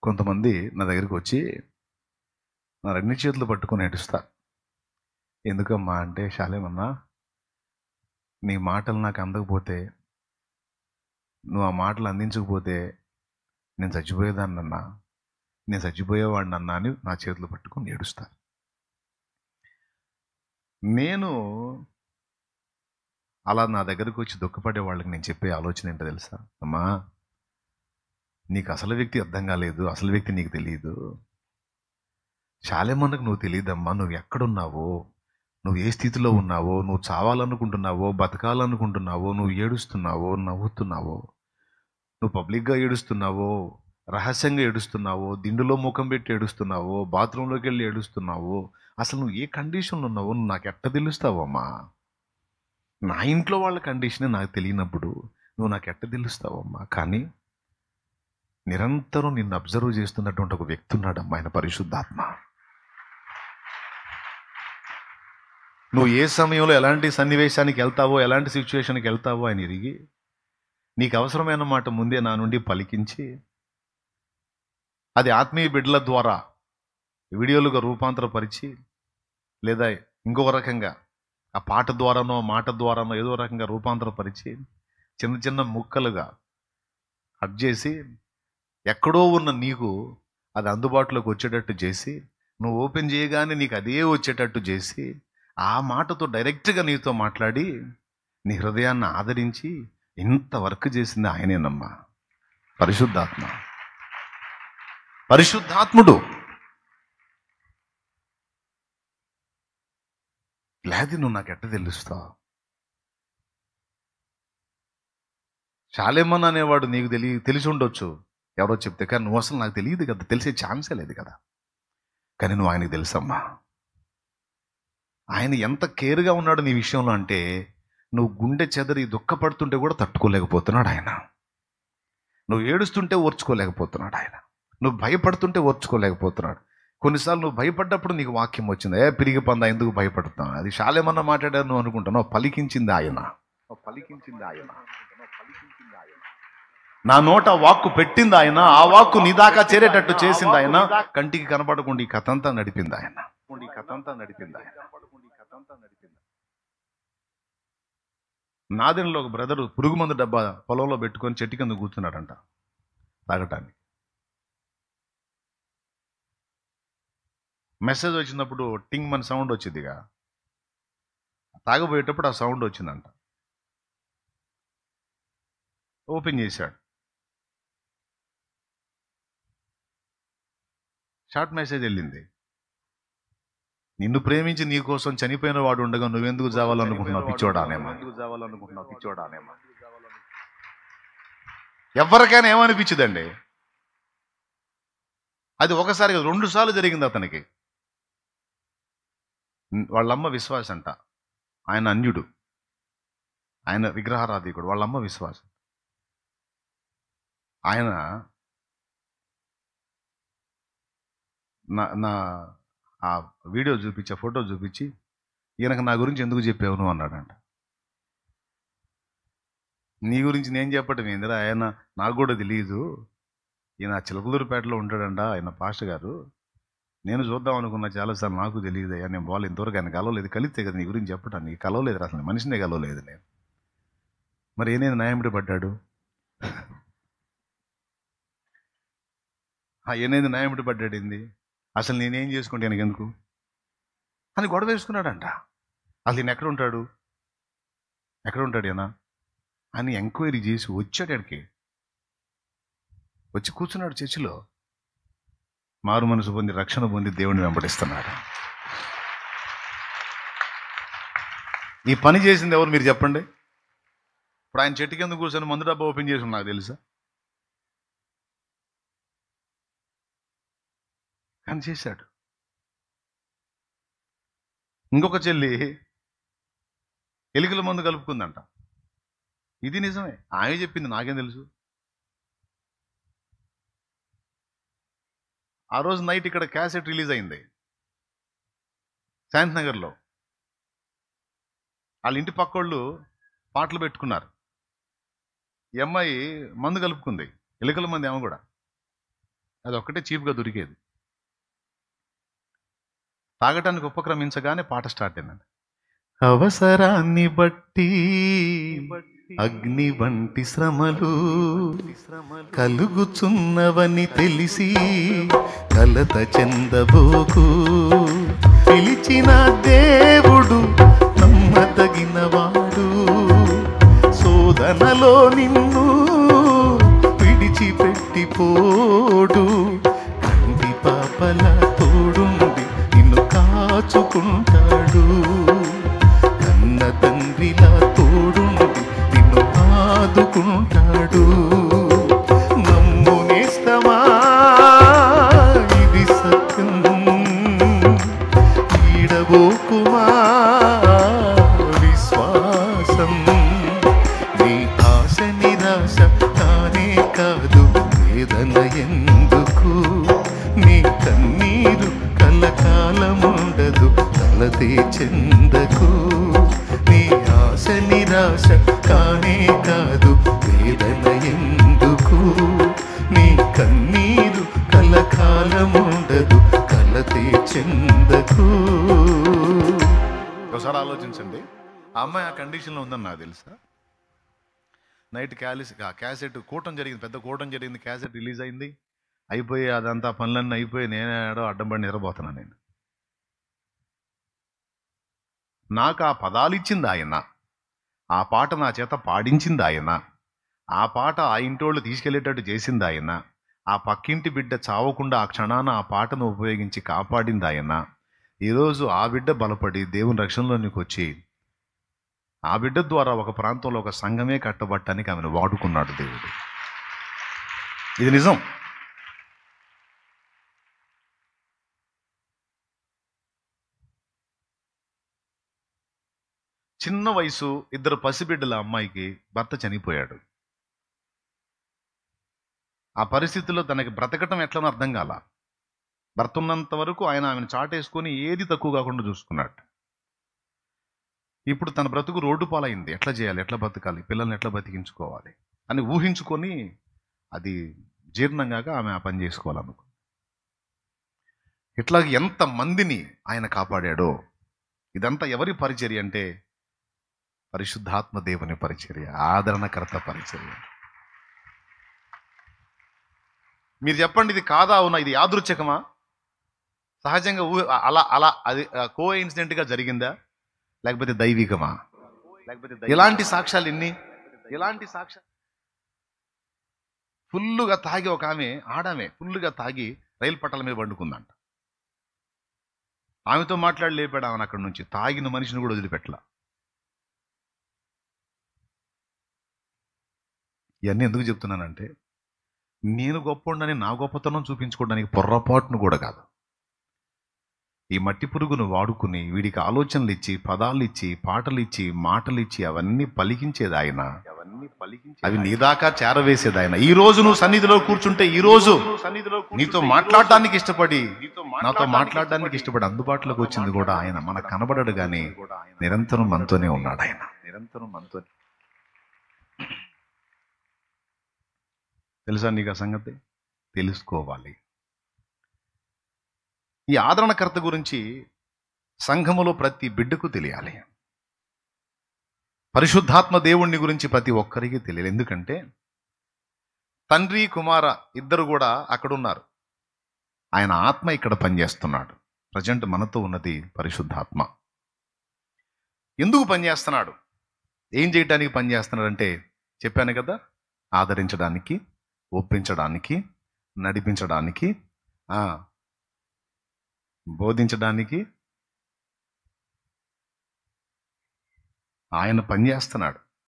కొంతమంది నా దగ్గరికి వచ్చి నా రెండు చేతులు పట్టుకొని ఏడుస్తారు. ఎందుకమ్మా అంటే, శాలేమన్నా, నీ మాటలు నాకు అందకపోతే, నువ్వు ఆ మాటలు అందించకపోతే నేను చచ్చిపోయేదాన్నన్నా, నేను చచ్చిపోయేవాడినన్నా అని నా చేతులు పట్టుకొని ఏడుస్తారు. నేను అలా నా దగ్గరకు వచ్చి దుఃఖపడే వాళ్ళకి నేను చెప్పే ఆలోచన ఏంటో తెలుసా? అమ్మా, నీకు అసలు వ్యక్తి అర్థం కాలేదు, అసలు వ్యక్తి నీకు తెలియదు. శాలేమన్నకు నువ్వు తెలియదమ్మా, నువ్వు ఎక్కడున్నావో, నువ్వు ఏ స్థితిలో ఉన్నావో, నువ్వు చావాలనుకుంటున్నావో, బతకాలనుకుంటున్నావో, నువ్వు ఏడుస్తున్నావో, నవ్వుతున్నావో, నువ్వు పబ్లిక్గా ఏడుస్తున్నావో, రహస్యంగా ఏడుస్తున్నావో, దిండులో ముఖం పెట్టి ఏడుస్తున్నావో, బాత్రూంలోకి వెళ్ళి ఏడుస్తున్నావో, అసలు నువ్వు ఏ కండిషన్లో ఉన్నావో నువ్వు నాకు ఎట్ట తెలుస్తావమ్మా? నా ఇంట్లో వాళ్ళ కండిషనే నాకు తెలియనప్పుడు నువ్వు నాకు ఎట్ట తెలుస్తావమ్మా? కానీ నిరంతరం నిన్ను అబ్జర్వ్ చేస్తున్నటువంటి ఒక వ్యక్తి ఉన్నాడమ్మా, ఆయన పరిశుద్ధాత్మ. నువ్వు ఏ సమయంలో ఎలాంటి సన్నివేశానికి వెళ్తావో, ఎలాంటి సిచ్యువేషన్కి వెళ్తావో ఆయన ఎరిగి నీకు అవసరమైన మాట ముందే నా నుండి పలికించి అది ఆత్మీయ బిడ్డల ద్వారా వీడియోలుగా రూపాంతరపరిచి, లేదా ఇంకొక రకంగా ఆ పాట ద్వారానో మాట ద్వారానో ఏదో రకంగా రూపాంతరపరిచి చిన్న చిన్న ముక్కలుగా కట్ చేసి ఎక్కడో ఉన్న నీకు అది అందుబాటులోకి వచ్చేటట్టు చేసి, నువ్వు ఓపెన్ చేయగానే నీకు అదే వచ్చేటట్టు చేసి, ఆ మాటతో డైరెక్ట్గా నీతో మాట్లాడి నీ హృదయాన్ని ఆదరించి ఇంత వర్క్ చేసింది ఆయనేనమ్మా, పరిశుద్ధాత్మ. పరిశుద్ధాత్ముడు. లేదు, నువ్వు నాకు ఎట్ట తెలుస్తావు? శాలేమన్ అనేవాడు నీకు తెలిసి ఉండొచ్చు, ఎవరో చెప్తే, కానీ నువ్వు అసలు నాకు తెలియదు కదా, తెలిసే ఛాన్సే లేదు కదా. కానీ నువ్వు ఆయనకు తెలుసమ్మా. ఆయన ఎంత కేర్గా ఉన్నాడు నీ విషయంలో అంటే, నువ్వు గుండె చెదరి దుఃఖపడుతుంటే కూడా తట్టుకోలేకపోతున్నాడు ఆయన. నువ్వు ఏడుస్తుంటే ఓర్చుకోలేకపోతున్నాడు ఆయన. నువ్వు భయపడుతుంటే ఓర్చుకోలేకపోతున్నాడు. కొన్నిసార్లు నువ్వు భయపడ్డప్పుడు నీకు వాక్యం వచ్చింది, పిరిగి పందా ఎందుకు భయపడుతున్నావు? అది శాలేమన్నా మాట్లాడారు నువ్వు అనుకుంటున్నావు, పలికించింది ఆయన. నా నోట వాక్కు పెట్టింది ఆయన, ఆ వాక్కు నీ దాకా చేరేటట్టు చేసింది ఆయన, కంటికి కనపడకుండా ఈ కథ అంతా నడిపింది ఆయన. నాదెంలో ఒక బ్రదరు పురుగు మందు డబ్బా పొలంలో పెట్టుకొని చెట్టు కింద కూర్చున్నాడంట తాగటానికి. మెసేజ్ వచ్చినప్పుడు టింగ్ మన సౌండ్ వచ్చిందిగా, తాగబోయేటప్పుడు ఆ సౌండ్ వచ్చిందంట. ఓపెన్ చేశాడు, షార్ట్ మెసేజ్ వెళ్ళింది. నిన్ను ప్రేమించి నీ కోసం చనిపోయిన వాడు ఉండగా నువ్వెందుకు చావాలనుకుంటున్నావు పిచ్చోడానేమా? ఎవరికైనా ఏమనిపించదండి? అది ఒకసారి 2 సార్లు జరిగింది అతనికి. వాళ్ళమ్మ విశ్వాసం అంట, ఆయన అన్యుడు, ఆయన విగ్రహారాధికుడు, వాళ్ళమ్మ విశ్వాసం. ఆయన నా ఆ వీడియో చూపించి, ఆ ఫోటో చూపించి, ఈయనకు నా గురించి ఎందుకు చెప్పావు నువ్వు అన్నాడంట. నీ గురించి నేను చెప్పటం ఏందిరా, ఆయన నాకు కూడా తెలియదు, ఈయన చిలకలూరుపేటలో ఉంటాడంట ఆయన పాస్టర్ గారు, నేను చూద్దాం అనుకున్నా చాలాసార్లు, నాకు తెలియదు అయ్యా, నేను బాగా ఇంతవరకు ఆయన కలవలేదు, కలిస్తే కదా నీ గురించి చెప్పటానికి, కలవలేదు, అసలు మనిషినే కలవలేదు నేను. మరి ఏనేది న్యాయమిడి పడ్డాడు, ఏనేది న్యాయమిడి పడ్డాడింది, అసలు నేనేం చేసుకుంటే ఆయనకి ఎందుకు అని గొడవ వేసుకున్నాడంట. అసలు ఈయన ఎక్కడ ఉంటాడు ఈయన అని ఎంక్వైరీ చేసి వచ్చాడు. ఆడికి వచ్చి కూర్చున్నాడు చర్చిలో, మారు మనసు పొంది రక్షణ పొంది దేవుడిని వెంబడిస్తున్నాడు. ఈ పని చేసింది ఎవరు మీరు చెప్పండి? ఇప్పుడు ఆయన చెట్టు కింద కూర్చొని మందు డబ్బా ఓపెన్ చేసి నాకు తెలుసా? కానీ చేశాడు. ఇంకొక చెల్లి ఎలుకల మందు కలుపుకుందంట. ఇది నిజమే, ఆమె చెప్పింది, నాకేం తెలుసు. ఆ రోజు నైట్ ఇక్కడ క్యాసెట్ రిలీజ్ అయింది శాంతినగర్లో. వాళ్ళ ఇంటి పక్కోళ్ళు పాటలు పెట్టుకున్నారు. ఈ అమ్మాయి మందు కలుపుకుంది, ఎలుకల మంది ఆమె కూడా. అది ఒక్కటే చీప్గా దొరికేది. తాగటానికి ఉపక్రమించగానే పాట స్టార్ట్ అయిందండి. అవసరాన్ని బట్టి అగ్ని వంటి శ్రమలు కలుగుచున్నవని తెలిసి కలత చెందబోకు. పిలిచిన దేవుడు నమ్మదగినవాడు, శోధనలో నిన్ను విడిచిపెట్టిపోడు. కంటి పాపల తోడుండి నిన్ను కాచుకుంటాడు, కన్న తండ్రిలా తోడుండి నిన్ను ఆదుకుంటాడు. నమ్ము నేస్తమా, ఇది సత్యం, ఈడబోకుమా విశ్వాసం. నీ ఆశ నిరాశ కానే కాదు, వేదన ఎందుకు? నీ కన్నీరు కలకాలముండదు, కలతే చెందకు. నీ ఆశ నిరాశ కానే కాదు, వేదన ఎందుకు? నీ కన్నీరు కలకాలముండదు, కలతే చెందకు. ఒకసారి ఆలోచించండి, ఆ అమ్మాయి ఆ కండిషన్లో ఉందని నాకు తెలుసా. నైట్ క్యాసెట్ కూటం జరిగింది, పెద్ద కూటం జరిగింది, క్యాసెట్ రిలీజ్ అయింది, అయిపోయి అదంతా పనులన్నీ అయిపోయి నేనేడో అడ్డం పడి నిద్రపోతున్నాను. నేను నాకు ఆ పదాలు ఇచ్చింది ఆయన, ఆ పాట నా చేత పాడించింది ఆయన, ఆ పాట ఆ ఇంటోళ్ళు తీసుకెళ్లేటట్టు చేసింది ఆయన, ఆ పక్కింటి బిడ్డ చావకుండా ఆ క్షణాన ఆ పాటను ఉపయోగించి కాపాడింది ఆయన. ఈరోజు ఆ బిడ్డ బలపడి దేవుని రక్షణలోనికి వచ్చి ఆ బిడ్డ ద్వారా ఒక ప్రాంతంలో ఒక సంఘమే కట్టబట్టడానికి ఆమెను వాడుకున్నాడు దేవుడు. ఇది నిజం. చిన్న వయసు, 2 పసిబిడ్డల అమ్మాయికి భర్త చనిపోయాడు. ఆ పరిస్థితుల్లో తనకి బ్రతకటం ఎట్లనో అర్థం కాల. భర్త ఉన్నంత వరకు ఆయన ఆమెను చాటేసుకొని ఏది తక్కువ కాకుండా చూసుకున్నాడు. ఇప్పుడు తన బ్రతుకు రోడ్డు పాలైంది. ఎట్లా చేయాలి, ఎట్లా బతకాలి, పిల్లల్ని ఎట్లా బతికించుకోవాలి అని ఊహించుకొని అది జీర్ణంగాక ఆమె ఆ పని చేసుకోవాలనుకో. ఇట్లా ఎంత మందిని ఆయన కాపాడాడో. ఇదంతా ఎవరి పరిచర్య అంటే పరిశుద్ధాత్మ దేవుని పరిచర్య, ఆదరణకర్త పరిచర్య. మీరు చెప్పండి, ఇది కాదా అవునా? ఇది యాదృచ్ఛికమా? సహజంగా అలా అలా అది కో ఇన్సిడెంట్గా జరిగిందా, లేకపోతే దైవికమా? ఎలాంటి సాక్ష్యాలు ఎన్ని, ఎలాంటి సాక్ష్యాలు. ఫుల్లుగా తాగి ఒక ఆడామె ఫుల్లుగా తాగి రైలు పట్టాల మీద పండుకుందంట. ఆమెతో మాట్లాడి లేపాడు ఆమెను అక్కడి నుంచి. తాగిన మనిషిని కూడా వదిలిపెట్టలా. ఇవన్నీ ఎందుకు చెప్తున్నానంటే, నేను గొప్ప నా గొప్పతనం చూపించుకోవడానికి పొర్రపాటును కూడా కాదు. ఈ మట్టి పురుగును వాడుకుని వీడికి ఆలోచనలు ఇచ్చి, పదాలు ఇచ్చి, పాటలు ఇచ్చి, మాటలు ఇచ్చి అవన్నీ పలికించేది ఆయన, అవి నీ దాకా చేరవేసేది ఆయన. ఈ రోజు నువ్వు సన్నిధిలో కూర్చుంటే, ఈ రోజు నీతో మాట్లాడడానికి ఇష్టపడి, నాతో మాట్లాడడానికి ఇష్టపడి అందుబాటులోకి వచ్చింది కూడా ఆయన. మనకు కనబడడు కానీ నిరంతరం మనతోనే ఉన్నాడు ఆయన, నిరంతరం మనతో. తెలుసా నీకు ఆ సంగతి? తెలుసుకోవాలి. ఈ ఆదరణకర్త గురించి సంఘములో ప్రతి బిడ్డకు తెలియాలి. పరిశుద్ధాత్మ దేవుణ్ణి గురించి ప్రతి ఒక్కరికి తెలియాలి. ఎందుకంటే తండ్రి కుమార ఇద్దరు కూడా అక్కడ ఉన్నారు. ఆయన ఆత్మ ఇక్కడ పనిచేస్తున్నాడు. ప్రజెంట్ మనతో ఉన్నది పరిశుద్ధాత్మ. ఎందుకు పనిచేస్తున్నాడు, ఏం చేయడానికి పనిచేస్తున్నాడంటే చెప్పాను కదా, ఆదరించడానికి, ఒప్పించడానికి, నడిపించడానికి, బోధించడానికి ఆయన పనిచేస్తున్నాడు.